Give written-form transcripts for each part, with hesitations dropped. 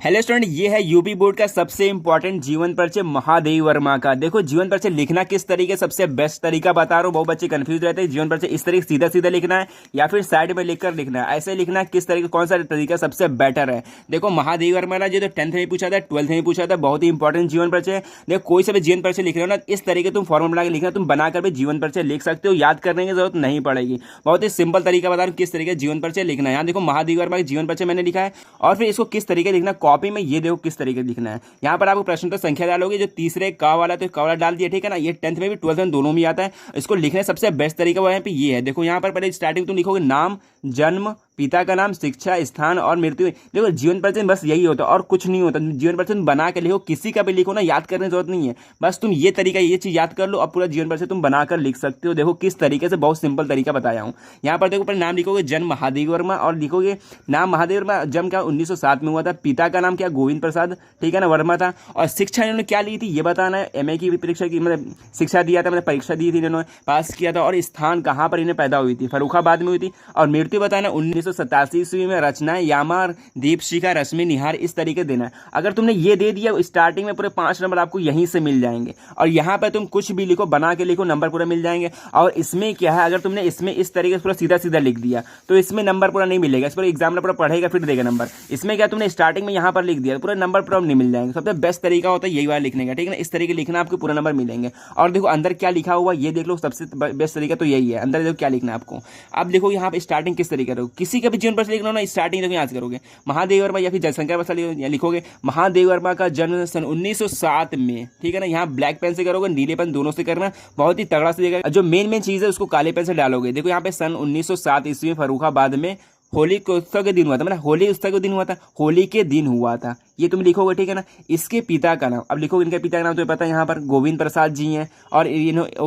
Hello student, ये है UP board का सबसे इंपॉर्टेंट जीवन परिचय महादेवी वर्मा का। देखो, जीवन परिचय लिखना किस तरीके सबसे बेस्ट तरीका बता रहा हूँ। बहुत बच्चे कंफ्यूज रहते हैं जीवन परिचय इस तरीके सीधा सीधा लिखना है या फिर साइड में लिखकर लिखना है, ऐसे लिखना किस तरीके कौन सा तरीका सबसे बेटर है। देखो, महादेवी वर्मा ना जो तो 10th में पूछा था, 12th में पूछा था, बहुत ही इंपॉर्टेंट जीवन परिचय। देखो, कोई सा भी जीवन परिचय लिख रहे हो ना, इस तरीके तुम फॉर्मूला बना के लिखना, तुम बनाकर भी जीवन परिचय लिख सकते हो, याद करने की जरूरत नहीं पड़ेगी। बहुत ही सिंपल तरीका बता रहा हूँ किस तरीके जीवन परिचय लिखना है। यहाँ देखो, महादेवी वर्मा का जीवन परिचय मैंने लिखा है और फिर इसको किस तरीके लिखना कॉपी में, ये देखो किस तरीके लिखना है। यहाँ पर आपको प्रश्न तो संख्या डालोगे, जो तीसरे का वाला तो का वाला डाल दिया, ठीक है ना। ये 10th में भी 12th में दोनों में आता है। इसको लिखने सबसे बेस्ट तरीका वो यहाँ पे ये है। देखो, यहाँ पर पहले स्टार्टिंग तुम लिखोगे नाम, जन्म, पिता का नाम, शिक्षा, स्थान और मृत्यु। देखो, जीवन परिचय बस यही होता है और कुछ नहीं होता। जीवन परिचय बना के लिखो, किसी का भी लिखो ना, याद करने की जरूरत नहीं है। बस तुम ये तरीका, ये चीज याद कर लो और पूरा जीवन परिचय तुम बनाकर लिख सकते हो। देखो किस तरीके से, बहुत सिंपल तरीका बताया हूँ। यहाँ पर देखो, पहले नाम लिखोगे जन्म महादेवी वर्मा और लिखोगे नाम महादेवी वर्मा, जन्म क्या 1907 में हुआ था, पिता का नाम क्या गोविंद प्रसाद, ठीक है ना, वर्मा था। और शिक्षा इन्होंने क्या ली थी ये बताना है। एमए की परीक्षा की मतलब शिक्षा दिया था, मतलब परीक्षा दी थी इन्होंने, पास किया था। और स्थान कहाँ पर इन्हें पैदा हुई थी, फर्रुखाबाद में हुई थी। और मृत्यु बताना 1987 ईस्वी में। रचनाएं यामार, दीपशिखा, रश्मि, निहार, इस तरीके देना है। अगर तुमने ये दे दिया स्टार्टिंग में, पूरे 5 नंबर आपको यहीं से मिल जाएंगे। और यहाँ पर तुम कुछ भी लिखो, बना के लिखो, नंबर पूरा मिल जाएंगे। और इसमें क्या है, अगर तुमने इसमें इस तरीके से पूरा सीधा सीधा लिख दिया तो इसमें नंबर पूरा नहीं मिलेगा। इस पर एग्जामिनर पूरा पढ़ेगा फिर देगा नंबर। इसमें क्या, तुमने स्टार्टिंग में यहाँ पर लिख दिया, पूरा नंबर पूरा नहीं मिल जाएंगे। सबसे बेस्ट तरीका होता है यही वाला लिखने का, ठीक है ना। इस तरीके लिखना, आपको पूरा नंबर मिलेंगे। और देखो अंदर क्या लिखा हुआ ये देख लो, सबसे बेस्ट तरीका तो यही है। अंदर देखो क्या लिखना है आपको। अब देखो यहाँ पे स्टार्टिंग किस तरीके रहो, किसी का भी जीवन पर लिखना ना, स्टार्टिंग देखो याद करोगे महादेवी वर्मा या फिर जनसंख्या बसा लिखोगे। महादेवी वर्मा का जन्म सन 1907 में, ठीक है ना। यहाँ ब्लैक पेन से करोगे, नीले पेन दोनों से करना, बहुत ही तगड़ा से देगा। जो मेन चीज है उसको काले पेन से डालोगे। देखो यहाँ पे सन 1907 ईस्वी में फर्रुखाबाद में होली के उत्सव के दिन हुआ था, मतलब होली उत्सव के दिन हुआ था, होली के दिन हुआ था, ये तुम लिखोगे, ठीक है ना। इसके पिता का नाम, अब लिखोगे इनके पिता का नाम तो पता है, यहाँ पर गोविंद प्रसाद जी हैं और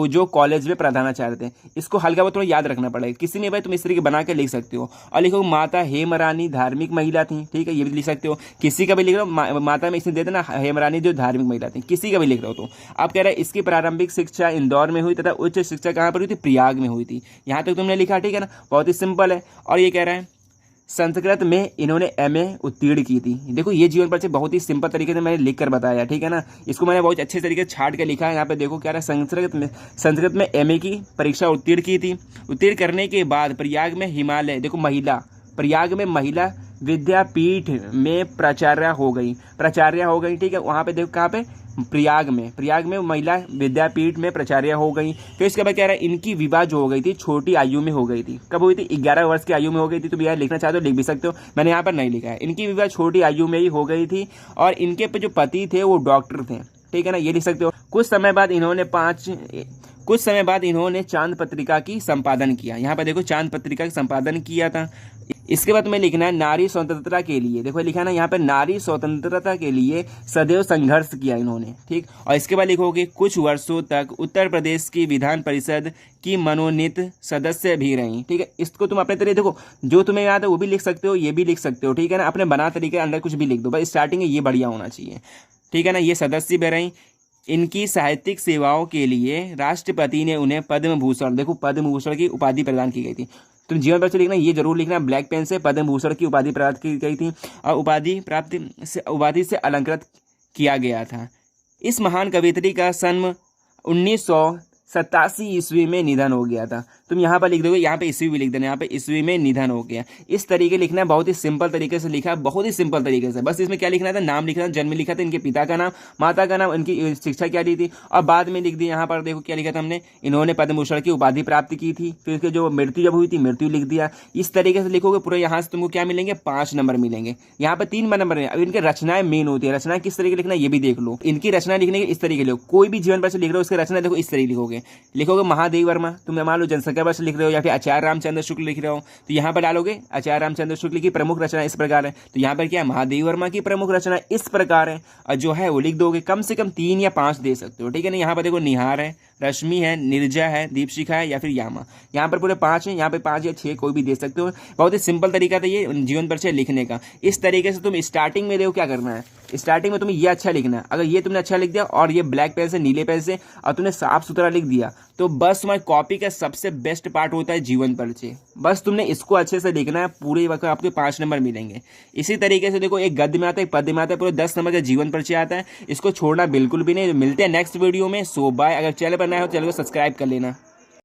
जो कॉलेज में प्रधानाचार्य थे। इसको हल्का बहुत थोड़ा याद रखना पड़ेगा। किसी ने भाई तुम इस तरीके बना के लिख सकते हो। और लिखोगे माता हेमरानी धार्मिक महिला थी, ठीक है, ये भी लिख सकते हो। किसी का भी लिख रहे हो, माता में इसने दे देना हेमरानी जो धार्मिक महिला थी, किसी का भी लिख रहे हो तो। आप कह रहे हैं इसकी प्रारंभिक शिक्षा इंदौर में हुई तथा उच्च शिक्षा कहाँ पर हुई थी, प्रयाग में हुई थी। यहाँ तक तुमने लिखा, ठीक है ना, बहुत ही सिंपल है। और ये कह रहा है संस्कृत में इन्होंने एमए उत्तीर्ण की थी। देखो ये जीवन परिचय बहुत ही सिंपल तरीके से मैंने लिख कर बताया, ठीक है ना। इसको मैंने बहुत अच्छे तरीके से छाट के लिखा है। यहाँ पे देखो क्या रहा है, संस्कृत में एमए की परीक्षा उत्तीर्ण की थी। उत्तीर्ण करने के बाद प्रयाग में हिमालय, देखो महिला, प्रयाग में महिला विद्यापीठ में प्राचार्य हो गई, ठीक है। वहाँ पे देखो कहाँ पे, प्रयाग में महिला विद्यापीठ में प्राचार्य हो गई। तो इसके बाद कह रहा है इनकी विवाह जो हो गई थी छोटी आयु में हो गई थी। कब हुई थी, 11 वर्ष की आयु में हो गई थी। तुम यार लिखना चाहते हो लिख भी सकते हो, मैंने यहाँ पर नहीं लिखा है। इनकी विवाह छोटी आयु में ही हो गई थी और इनके जो पति थे वो डॉक्टर थे, ठीक है ना, ये लिख सकते हो। कुछ समय बाद इन्होंने चांद पत्रिका की संपादन किया। यहाँ पर देखो चांद पत्रिका का संपादन किया था। इसके बाद तुम्हें लिखना है नारी स्वतंत्रता के लिए, देखो लिखा ना यहाँ पे, नारी स्वतंत्रता के लिए सदैव संघर्ष किया इन्होंने, ठीक। और इसके बाद लिखोगे कुछ वर्षों तक उत्तर प्रदेश की विधान परिषद की मनोनीत सदस्य भी रही, ठीक है। इसको तुम अपने तरीके देखो, जो तुम्हें याद है वो भी लिख सकते हो, ये भी लिख सकते हो, ठीक है ना। अपने बना तरीके अंदर कुछ भी लिख दो, बस स्टार्टिंग में ये बढ़िया होना चाहिए, ठीक है ना। ये सदस्य भी रही। इनकी साहित्यिक सेवाओं के लिए राष्ट्रपति ने उन्हें पद्म भूषण, देखो पद्म भूषण की उपाधि प्रदान की गई थी। तुम जीवन परिचय लिखना, ये जरूर लिखना ब्लैक पेन से, पद्म भूषण की उपाधि प्राप्त की गई थी और उपाधि से अलंकृत किया गया था। इस महान कवियत्री का सन 1987 ईस्वी में निधन हो गया था। तुम यहाँ पर लिख दोगे, यहाँ पे ईस्वी भी लिख देना, यहाँ पे ईस्वी में निधन हो गया। इस तरीके लिखना है, बहुत ही सिंपल तरीके से लिखा, बहुत ही सिंपल तरीके से। बस इसमें क्या लिखना था, नाम लिखना, जन्म लिखा था, इनके पिता का नाम, माता का नाम, इनकी शिक्षा क्या दी थी, और बाद में लिख दिया। यहाँ पर देखो क्या लिखा था हमने, इन्होंने पद्म भूषण की उपाधि प्राप्त की थी। फिर इसके जो मृत्यु जब हुई थी, मृत्यु लिख दिया। इस तरीके से लिखोगे पूरा, यहाँ से तुमको क्या मिलेंगे, 5 नंबर मिलेंगे। यहाँ पे 3 नंबर है। अब इनके रचनाएं मेन होती है, रचना किस तरीके लिखना ये भी देख लो। इनकी रचना लिखने के इस तरीके लिखो, कोई भी जीवन पर लिख रहे हो उसकी रचना देखो इस तरीके लिखोगे महादेवी वर्मा, तुम मान लो जनसंख्या पर लिख रहे हो या फिर आचार्य रामचंद्र शुक्ल लिख रहे हो तो यहाँ पर डालोगे आचार्य रामचंद्र शुक्ल की प्रमुख रचना इस प्रकार है। तो यहाँ पर क्या है, महादेवी वर्मा की प्रमुख रचना इस प्रकार है, और जो है वो लिख दोगे। कम से कम 3 या 5 दे सकते हो, ठीक है ना। यहाँ पर देखो निहार है, रश्मि है, निर्जा है, दीपशिखा है या फिर यामा। यहाँ पर पूरे 5 हैं, यहाँ पे 5 या 6 कोई भी दे सकते हो। बहुत ही सिंपल तरीका था ये जीवन परिचय लिखने का। इस तरीके से तुम स्टार्टिंग में देखो क्या करना है, स्टार्टिंग में तुम्हें ये अच्छा लिखना है। अगर ये तुमने अच्छा लिख दिया और ये ब्लैक पेन से, नीले पेन से, और तुमने साफ सुथरा लिख दिया, तो बस तुम्हारी कॉपी का सबसे बेस्ट पार्ट होता है जीवन परिचय। बस तुमने इसको अच्छे से लिखना है, पूरे वक्त आपके 5 नंबर मिलेंगे। इसी तरीके से देखो, एक गद्य में आता है, एक पद्य में आता है, पूरे 10 नंबर का जीवन परिचय आता है। इसको छोड़ना बिल्कुल भी नहीं। मिलते हैं नेक्स्ट वीडियो में। सो बाय। अगर चैनल पर नया हो, चैनल को सब्सक्राइब कर लेना।